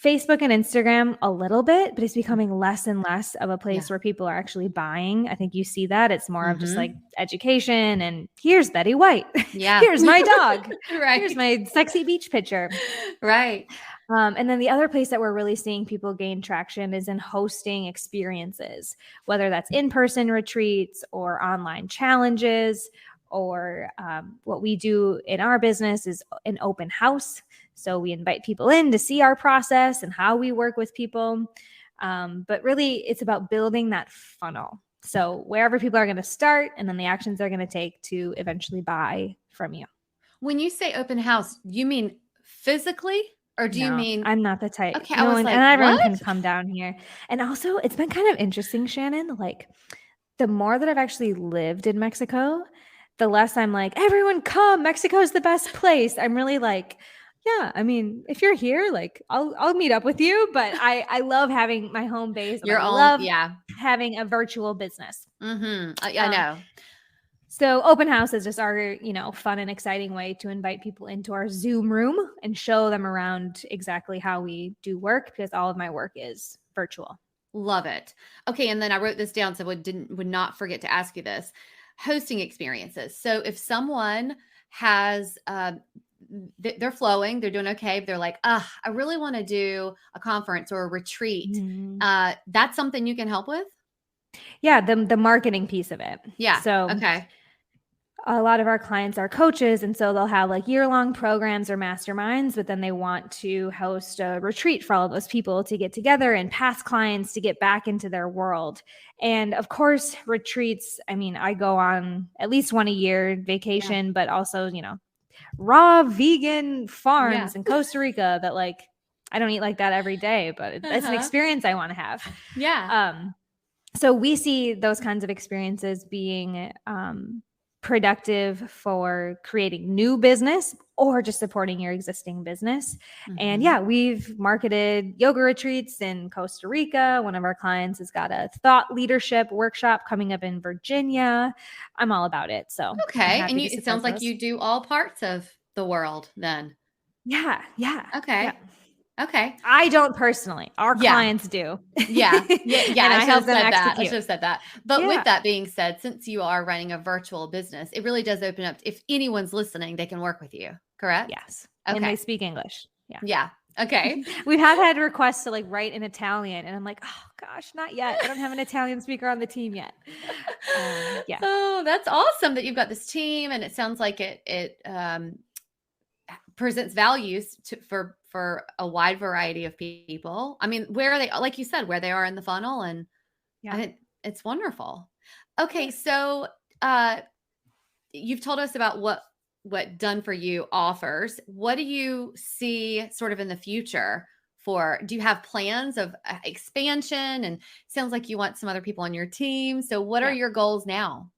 [SPEAKER 3] Facebook and Instagram a little bit, but it's becoming less and less of a place where people are actually buying. I think you see that. It's more of just like education and here's Betty White. Yeah. Here's my dog. Here's my sexy beach picture.
[SPEAKER 1] Right.
[SPEAKER 3] And then the other place that we're really seeing people gain traction is in hosting experiences, whether that's in-person retreats or online challenges, or what we do in our business is an open house. So we invite people in to see our process and how we work with people. But really, it's about building that funnel. So wherever people are going to start and then the actions they're going to take to eventually buy from you.
[SPEAKER 1] When you say open house, you mean physically? Or do you mean?
[SPEAKER 3] I'm not the type.
[SPEAKER 1] Okay, I was like,
[SPEAKER 3] and everyone can come down here. And also, it's been kind of interesting, Shannon. Like, the more that I've actually lived in Mexico, the less I'm like, everyone come, Mexico's the best place. I'm really like, yeah, I mean, if you're here, like I'll meet up with you, but I love having my home base. I love having a virtual business.
[SPEAKER 1] Mm-hmm. I know.
[SPEAKER 3] So open house is just our, fun and exciting way to invite people into our Zoom room and show them around exactly how we do work, because all of my work is virtual.
[SPEAKER 1] Love it. Okay. And then I wrote this down so would not forget to ask you this. Hosting experiences. So if someone has, they're flowing, they're doing okay, but they're like, I really want to do a conference or a retreat. That's something you can help with?
[SPEAKER 3] Yeah. The marketing piece of it.
[SPEAKER 1] Yeah.
[SPEAKER 3] So
[SPEAKER 1] okay.
[SPEAKER 3] A lot of our clients are coaches, and so they'll have like year-long programs or masterminds, but then they want to host a retreat for all of those people to get together, and past clients to get back into their world. And of course, retreats, I mean, I go on at least one a year vacation, but also, raw vegan farms in Costa Rica that like, I don't eat like that every day, but it's an experience I want to have.
[SPEAKER 1] Yeah.
[SPEAKER 3] So we see those kinds of experiences being productive for creating new business or just supporting your existing business. And yeah, we've marketed yoga retreats in Costa Rica. One of our clients has got a thought leadership workshop coming up in Virginia. I'm all about it. So
[SPEAKER 1] okay. And it sounds like you do all parts of the world then.
[SPEAKER 3] Yeah.
[SPEAKER 1] Okay.
[SPEAKER 3] Yeah.
[SPEAKER 1] Okay.
[SPEAKER 3] I don't personally. Our clients do.
[SPEAKER 1] Yeah. And I should have said that. But with that being said, since you are running a virtual business, it really does open up. If anyone's listening, they can work with you, correct?
[SPEAKER 3] Yes.
[SPEAKER 1] Okay.
[SPEAKER 3] And they speak English.
[SPEAKER 1] Yeah. Okay.
[SPEAKER 3] We have had requests to like write in Italian, and I'm like, oh gosh, not yet. I don't have an Italian speaker on the team yet. Yeah.
[SPEAKER 1] Oh, that's awesome that you've got this team, and it sounds like it presents values for a wide variety of people. I mean, where are they, like you said, where they are in the funnel, and it's wonderful. Okay. So, you've told us about what Done For You offers. What do you see sort of in the future do you have plans of expansion? And sounds like you want some other people on your team. So what are your goals now?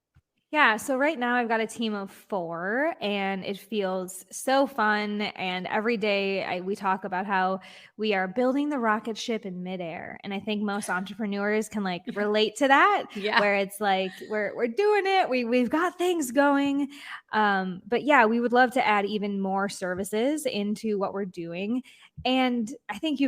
[SPEAKER 3] Yeah. So right now I've got a team of 4, and it feels so fun. And every day we talk about how we are building the rocket ship in midair. And I think most entrepreneurs can like relate to that, where it's like, we're doing it. We've got things going. But yeah, we would love to add even more services into what we're doing. And I think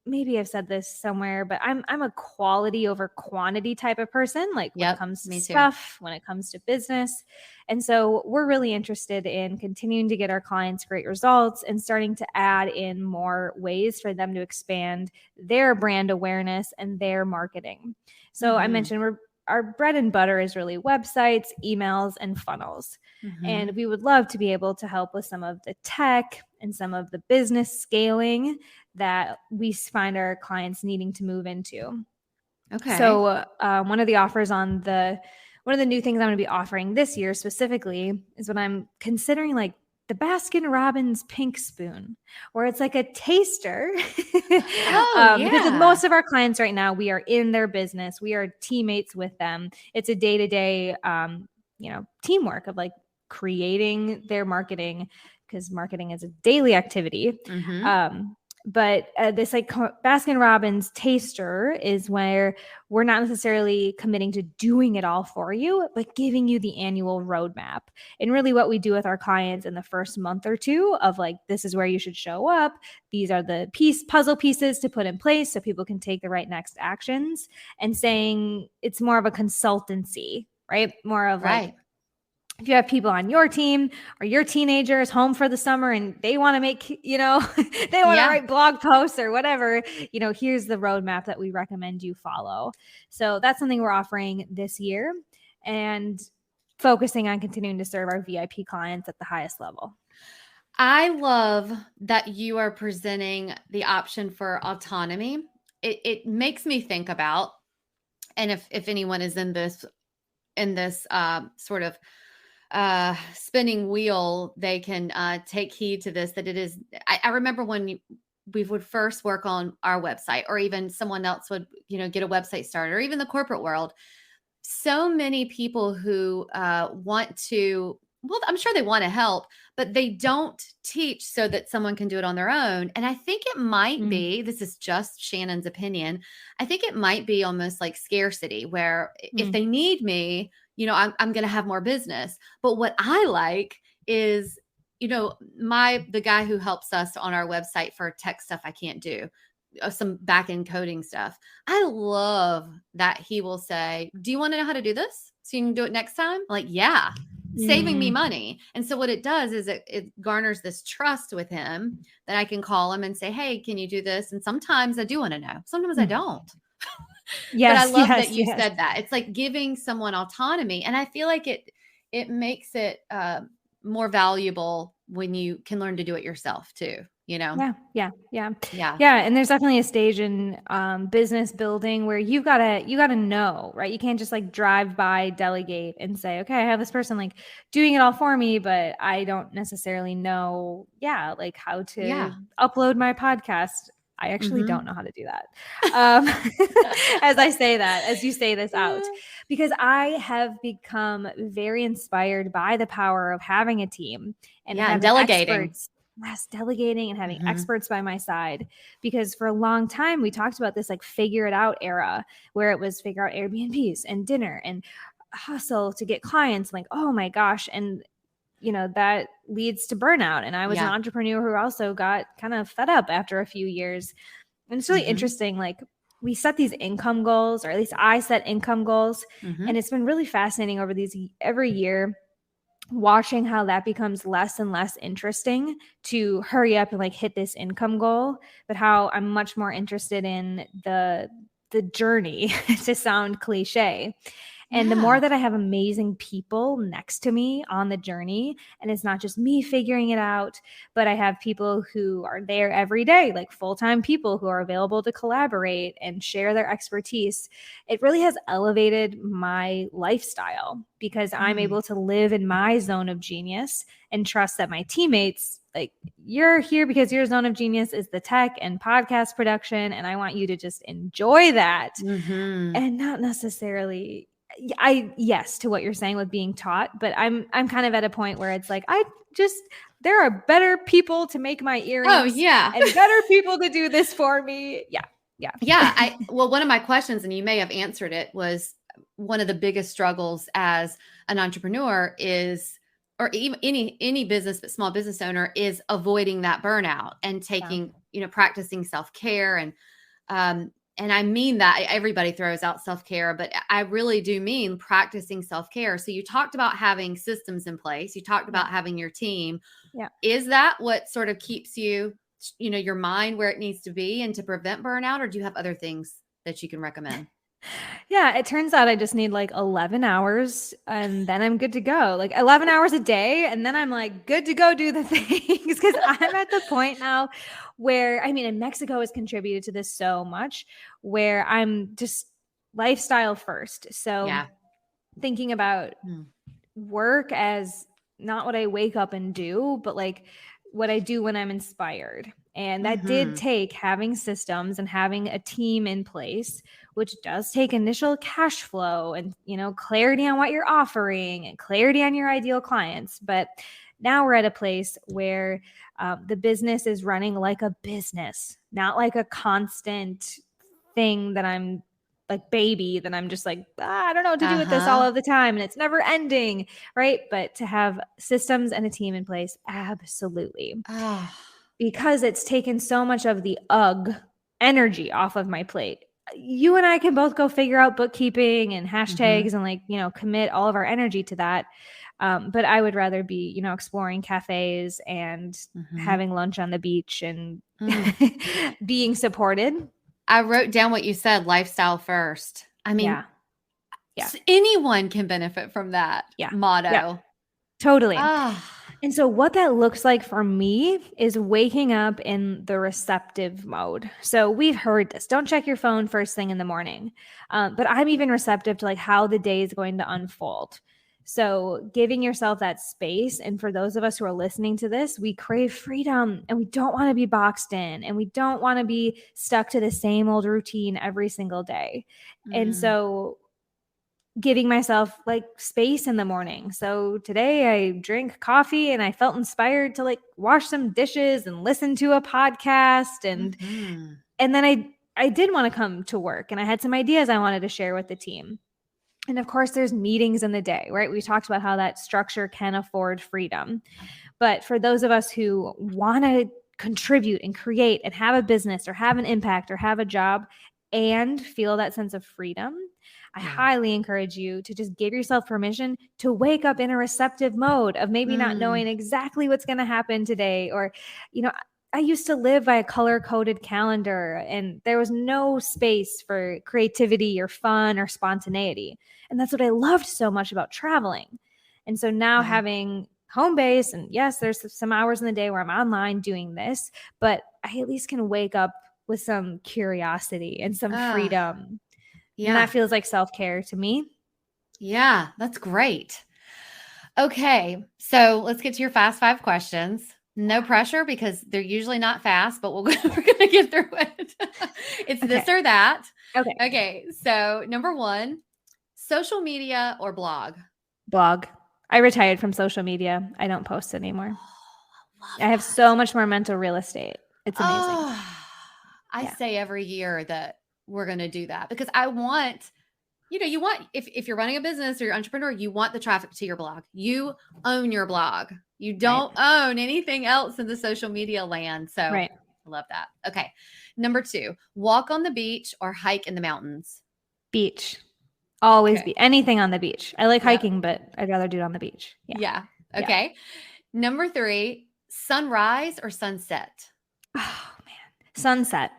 [SPEAKER 3] maybe I've said this somewhere, but I'm a quality over quantity type of person, like when it comes to stuff, when it comes to business. And so we're really interested in continuing to get our clients great results and starting to add in more ways for them to expand their brand awareness and their marketing. So I mentioned our bread and butter is really websites, emails, and funnels. And we would love to be able to help with some of the tech and some of the business scaling that we find our clients needing to move into. Okay. So one of the offers one of the new things I'm going to be offering this year specifically is what I'm considering like the Baskin Robbins Pink Spoon, where it's like a taster. Because with most of our clients right now, we are in their business. We are teammates with them. It's a day-to-day, teamwork of like creating their marketing, because marketing is a daily activity. But this like Baskin Robbins taster is where we're not necessarily committing to doing it all for you, but giving you the annual roadmap. And really what we do with our clients in the first month or two of like, this is where you should show up. These are the puzzle pieces to put in place so people can take the right next actions, and saying it's more of a consultancy, right? More of like, if you have people on your team or your teenager is home for the summer and they want to make, they want to write blog posts or whatever, here's the roadmap that we recommend you follow. So that's something we're offering this year, and focusing on continuing to serve our VIP clients at the highest level.
[SPEAKER 1] I love that you are presenting the option for autonomy. It makes me think about, and if anyone is in this sort of spinning wheel, they can take heed to this, that it is, I remember when we would first work on our website, or even someone else would, get a website started, or even the corporate world. So many people who want to well, I'm sure they want to help, but they don't teach so that someone can do it on their own. And I think it might be, this is just Shannon's opinion, I think it might be almost like scarcity, where if they need me, I'm going to have more business. But what I like is, the guy who helps us on our website for tech stuff I can't do, some back end coding stuff. I love that he will say, do you want to know how to do this so you can do it next time? I'm like, yeah, saving me money. And so what it does is it garners this trust with him that I can call him and say, hey, can you do this? And sometimes I do want to know. Sometimes I don't.
[SPEAKER 3] Yes,
[SPEAKER 1] but I love that you said that. It's like giving someone autonomy. And I feel like it makes it more valuable when you can learn to do it yourself too.
[SPEAKER 3] Yeah. And there's definitely a stage in business building where you gotta know, right? You can't just like drive by, delegate, and say, okay, I have this person like doing it all for me, but I don't necessarily know, like how to upload my podcast. I actually don't know how to do that. As you say this out, because I have become very inspired by the power of having a team and
[SPEAKER 1] delegating.
[SPEAKER 3] Experts. Yes, delegating and having experts by my side, because for a long time we talked about this like figure it out era where it was figure out Airbnbs and dinner and hustle to get clients. Like, oh my gosh. And that leads to burnout. And I was an entrepreneur who also got kind of fed up after a few years. And it's really interesting. Like we set these income goals, or at least I set income goals. And it's been really fascinating over every year, watching how that becomes less and less interesting to hurry up and like hit this income goal, but how I'm much more interested in the journey to sound cliche. And the more that I have amazing people next to me on the journey, and it's not just me figuring it out, but I have people who are there every day, like full-time people who are available to collaborate and share their expertise, it really has elevated my lifestyle, because I'm able to live in my zone of genius and trust that my teammates, like, you're here because your zone of genius is the tech and podcast production, and I want you to just enjoy that and not necessarily yes to what you're saying with being taught, but I'm kind of at a point where it's like there are better people to make my earrings and better people to do this for me.
[SPEAKER 1] Well, one of my questions, and you may have answered it, was one of the biggest struggles as an entrepreneur is, or even any business, but small business owner, is avoiding that burnout and taking practicing self-care. And I mean that everybody throws out self-care, but I really do mean practicing self-care. So you talked about having systems in place. You talked about having your team.
[SPEAKER 3] Yeah.
[SPEAKER 1] Is that what sort of keeps you, your mind where it needs to be and to prevent burnout? Or do you have other things that you can recommend?
[SPEAKER 3] Yeah, it turns out I just need like 11 hours and then I'm good to go. Like 11 hours a day. And then I'm like good to go do the things, because I'm at the point now where, and Mexico has contributed to this so much, where I'm just lifestyle first. So thinking about work as not what I wake up and do, but like what I do when I'm inspired. And that did take having systems and having a team in place, which does take initial cash flow and, clarity on what you're offering and clarity on your ideal clients. But now we're at a place where the business is running like a business, not like a constant thing that I'm like baby, that I'm just like, I don't know what to do with this all of the time. And it's never ending. Right. But to have systems and a team in place, absolutely. Because it's taken so much of the energy off of my plate. You and I can both go figure out bookkeeping and hashtags and like, commit all of our energy to that. But I would rather be, exploring cafes and having lunch on the beach and being supported.
[SPEAKER 1] I wrote down what you said, lifestyle first. Anyone can benefit from that motto.
[SPEAKER 3] Yeah. Totally. And so what that looks like for me is waking up in the receptive mode. So we've heard this, don't check your phone first thing in the morning. But I'm even receptive to like how the day is going to unfold. So giving yourself that space. And for those of us who are listening to this, we crave freedom and we don't want to be boxed in and we don't want to be stuck to the same old routine every single day. And so giving myself like space in the morning. So today I drank coffee and I felt inspired to like wash some dishes and listen to a podcast. And then I did want to come to work and I had some ideas I wanted to share with the team. And of course, there's meetings in the day, right? We talked about how that structure can afford freedom. But for those of us who want to contribute and create and have a business or have an impact or have a job and feel that sense of freedom, I highly encourage you to just give yourself permission to wake up in a receptive mode of maybe not knowing exactly what's going to happen today. Or, I used to live by a color-coded calendar and there was no space for creativity or fun or spontaneity. And that's what I loved so much about traveling. And so now having home base, and yes, there's some hours in the day where I'm online doing this, but I at least can wake up with some curiosity and some freedom. Yeah. And that feels like self-care to me.
[SPEAKER 1] Yeah, that's great. Okay, so let's get to your fast 5 questions. No pressure because they're usually not fast, but we're going to get through it. It's this or that. Okay, so number 1, social media or blog?
[SPEAKER 3] Blog. I retired from social media. I don't post anymore. I have so much more mental real estate. It's amazing.
[SPEAKER 1] I say every year that we're going to do that because I want, you want, if you're running a business or you're an entrepreneur, you want the traffic to your blog. You own your blog. You don't own anything else in the social media land. So I love that. Okay. Number 2, walk on the beach or hike in the mountains?
[SPEAKER 3] Beach. Always be anything on the beach. I like hiking, but I'd rather do it on the beach.
[SPEAKER 1] Yeah. Okay. Number 3, sunrise or sunset?
[SPEAKER 3] Oh man, sunset.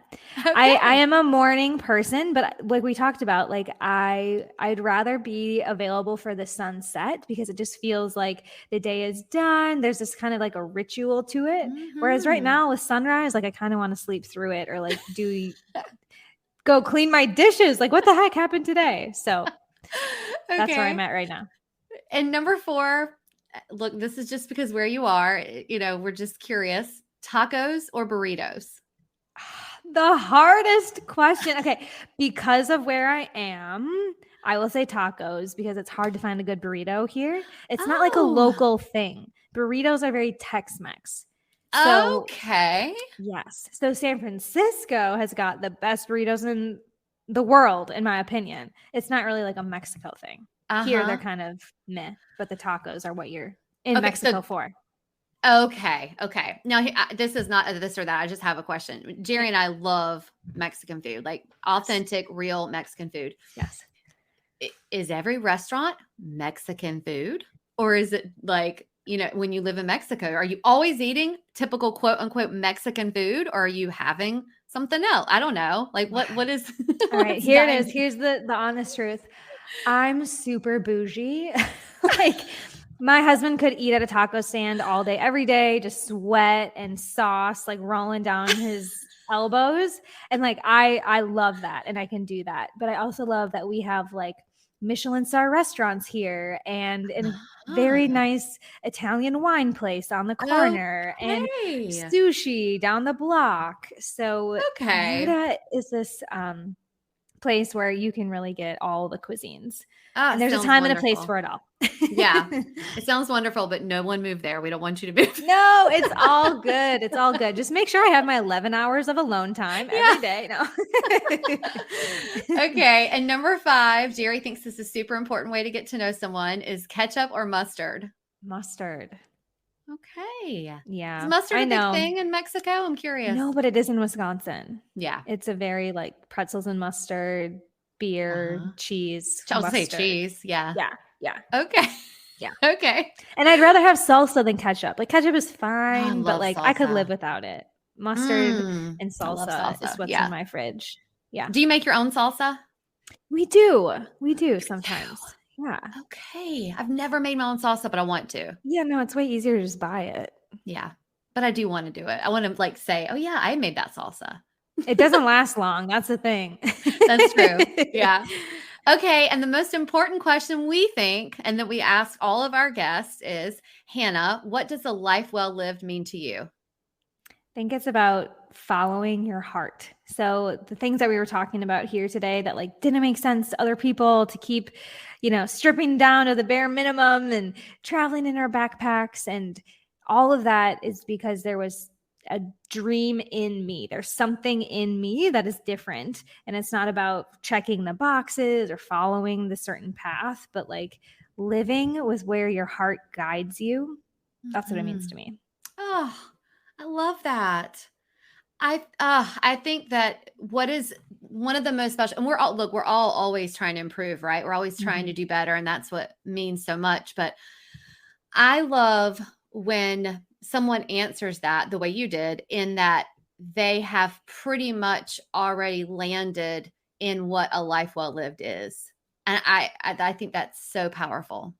[SPEAKER 3] I am a morning person, but like we talked about, like I'd rather be available for the sunset because it just feels like the day is done. There's this kind of like a ritual to it. Whereas right now with sunrise, like I kind of want to sleep through it or like go clean my dishes. Like what the heck happened today? So that's where I'm at right now.
[SPEAKER 1] And number 4, look, this is just because where you are, we're just curious, tacos or burritos?
[SPEAKER 3] The hardest question. Okay. Because of where I am, I will say tacos because it's hard to find a good burrito here. It's not like a local thing. Burritos are very Tex-Mex. So, yes. So San Francisco has got the best burritos in the world, in my opinion. It's not really like a Mexico thing. Here, they're kind of meh, but the tacos are what you're in Mexico for.
[SPEAKER 1] Okay. Now, this is not a this or that. I just have a question. Jerry and I love Mexican food, like authentic, real Mexican food.
[SPEAKER 3] Yes.
[SPEAKER 1] Is every restaurant Mexican food? Or is it like, when you live in Mexico, are you always eating typical quote unquote Mexican food? Or are you having something else? I don't know. Like what is?
[SPEAKER 3] All right, here it is. Here's the honest truth. I'm super bougie. Like my husband could eat at a taco stand all day, every day, just sweat and sauce, like rolling down his elbows. And like, I love that. And I can do that. But I also love that we have like Michelin star restaurants here and a very nice Italian wine place on the corner and sushi down the block. So Canada is this place where you can really get all the cuisines. And there's a time and a place for it all.
[SPEAKER 1] Yeah. It sounds wonderful, but no one move there. We don't want you to move.
[SPEAKER 3] No, it's all good. It's all good. Just make sure I have my 11 hours of alone time every day. No.
[SPEAKER 1] Okay. And number 5, Jerry thinks this is a super important way to get to know someone is ketchup or mustard?
[SPEAKER 3] Mustard.
[SPEAKER 1] Okay.
[SPEAKER 3] Yeah.
[SPEAKER 1] Is mustard a big thing in Mexico? I'm curious.
[SPEAKER 3] No, but it is in Wisconsin.
[SPEAKER 1] Yeah.
[SPEAKER 3] It's a very like pretzels and mustard, beer, cheese.
[SPEAKER 1] I'll say cheese. Yeah.
[SPEAKER 3] Yeah.
[SPEAKER 1] Okay.
[SPEAKER 3] Yeah.
[SPEAKER 1] Okay.
[SPEAKER 3] And I'd rather have salsa than ketchup. Like ketchup is fine, but like salsa. I could live without it. Mustard and salsa is what's in my fridge. Yeah.
[SPEAKER 1] Do you make your own salsa?
[SPEAKER 3] We do. Sometimes. Yeah.
[SPEAKER 1] Okay. I've never made my own salsa, but I want to.
[SPEAKER 3] Yeah, no, it's way easier to just buy it.
[SPEAKER 1] Yeah. But I do want to do it. I want to like say, oh yeah, I made that salsa.
[SPEAKER 3] It doesn't last long. That's the thing.
[SPEAKER 1] That's true. Yeah. Okay. And the most important question we think, and that we ask all of our guests is, Hanna, what does a life well lived mean to you?
[SPEAKER 3] I think it's about following your heart. So the things that we were talking about here today that like didn't make sense to other people, to keep, stripping down to the bare minimum and traveling in our backpacks, and all of that is because there was a dream in me. There's something in me that is different. And it's not about checking the boxes or following the certain path, but like living with where your heart guides you. That's what it means to me.
[SPEAKER 1] Oh, I love that. I think that what is one of the most special, and we're all always trying to improve, right? We're always trying to do better. And that's what means so much. But I love when someone answers that the way you did, in that they have pretty much already landed in what a life well lived is. And I think that's so powerful.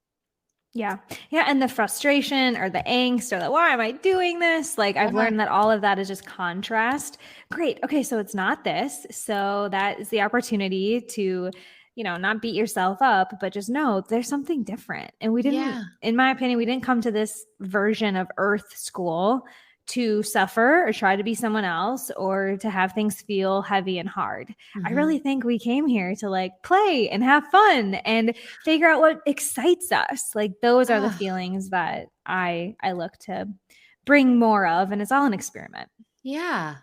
[SPEAKER 3] Yeah. Yeah. And the frustration or the angst or the, why am I doing this? Like I've learned that all of that is just contrast. Great. Okay. So it's not this. So that is the opportunity to, not beat yourself up, but just know there's something different. And we didn't, in my opinion, we didn't come to this version of Earth School to suffer or try to be someone else or to have things feel heavy and hard. I really think we came here to like play and have fun and figure out what excites us. Like those are the feelings that I look to bring more of, and it's all an experiment.
[SPEAKER 1] Yeah.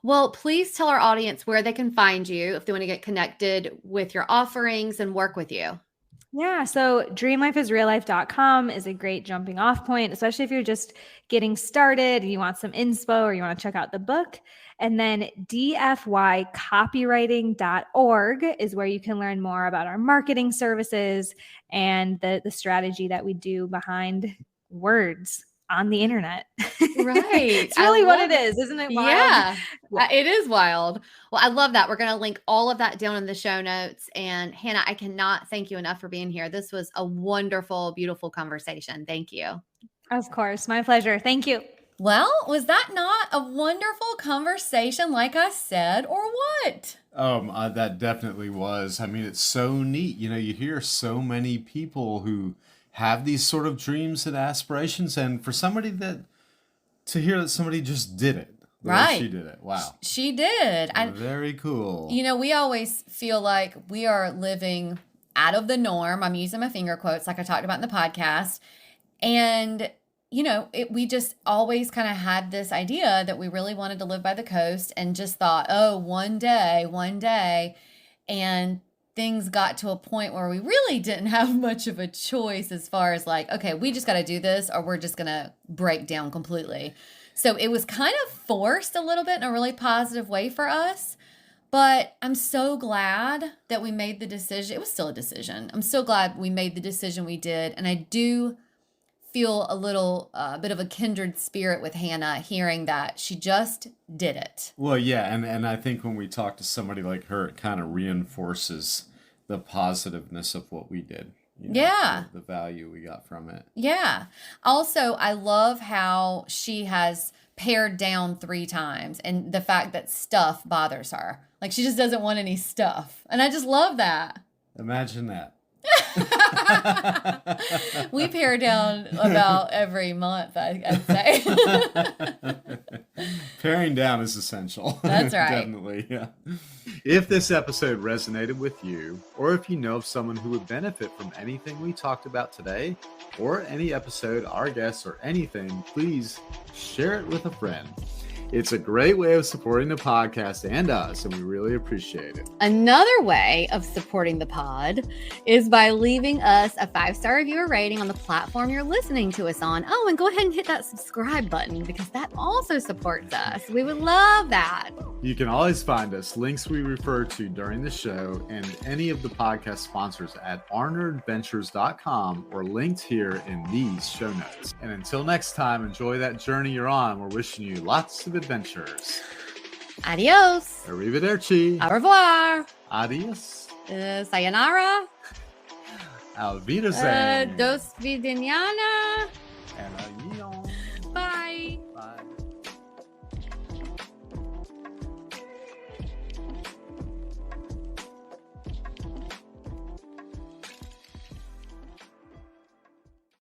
[SPEAKER 1] Well, please tell our audience where they can find you if they want to get connected with your offerings and work with you.
[SPEAKER 3] Yeah. So dreamlifeisreallife.com is a great jumping off point, especially if you're just getting started and you want some inspo or you want to check out the book. And then dfycopywriting.org is where you can learn more about our marketing services and the strategy that we do behind words on the internet.
[SPEAKER 1] Right.
[SPEAKER 3] It's really what it is, isn't it wild?
[SPEAKER 1] Yeah, it is wild. Well, I love that. We're going to link all of that down in the show notes. And Hanna, I cannot thank you enough for being here. This was a wonderful, beautiful conversation. Thank you.
[SPEAKER 3] Of course. My pleasure. Thank you.
[SPEAKER 4] Well, was that not a wonderful conversation, like I said, or what?
[SPEAKER 2] That definitely was. I mean, it's so neat. You hear so many people who have these sort of dreams and aspirations, and for somebody to hear that somebody just did it.
[SPEAKER 4] Right.
[SPEAKER 2] She did it. Wow.
[SPEAKER 4] She did.
[SPEAKER 2] Very cool.
[SPEAKER 4] We always feel like we are living out of the norm. I'm using my finger quotes like I talked about in the podcast. And, we just always kind of had this idea that we really wanted to live by the coast and just thought, oh, one day. And things got to a point where we really didn't have much of a choice as far as like, okay, we just got to do this or we're just going to break down completely. So it was kind of forced a little bit in a really positive way for us. But I'm so glad that we made the decision. It was still a decision. I'm so glad we made the decision we did. And I do feel a little bit of a kindred spirit with Hanna, hearing that she just did it.
[SPEAKER 2] Well, yeah, and I think when we talk to somebody like her, it kind of reinforces the positiveness of what we did. The value we got from it.
[SPEAKER 4] Yeah. Also, I love how she has pared down 3 times, and the fact that stuff bothers her. Like, she just doesn't want any stuff. And I just love that.
[SPEAKER 2] Imagine that.
[SPEAKER 4] We pare down about every month, I'd say.
[SPEAKER 2] Paring down is essential.
[SPEAKER 4] That's right.
[SPEAKER 2] Definitely, yeah. If this episode resonated with you, or if you know of someone who would benefit from anything we talked about today, or any episode, our guests, or anything, please share it with a friend. It's a great way of supporting the podcast and us, and we really appreciate it.
[SPEAKER 1] Another way of supporting the pod is by leaving us a 5-star review or rating on the platform you're listening to us on. Oh, and go ahead and hit that subscribe button because that also supports us. We would love that.
[SPEAKER 2] You can always find us, links we refer to during the show, and any of the podcast sponsors at arnerdventures.com or linked here in these show notes. And until next time, enjoy that journey you're on. We're wishing you lots of adventures.
[SPEAKER 1] Adios.
[SPEAKER 2] Arrivederci.
[SPEAKER 1] Au revoir.
[SPEAKER 2] Adios.
[SPEAKER 1] Sayonara.
[SPEAKER 2] Auf Wiedersehen.
[SPEAKER 1] Dos vidaniana.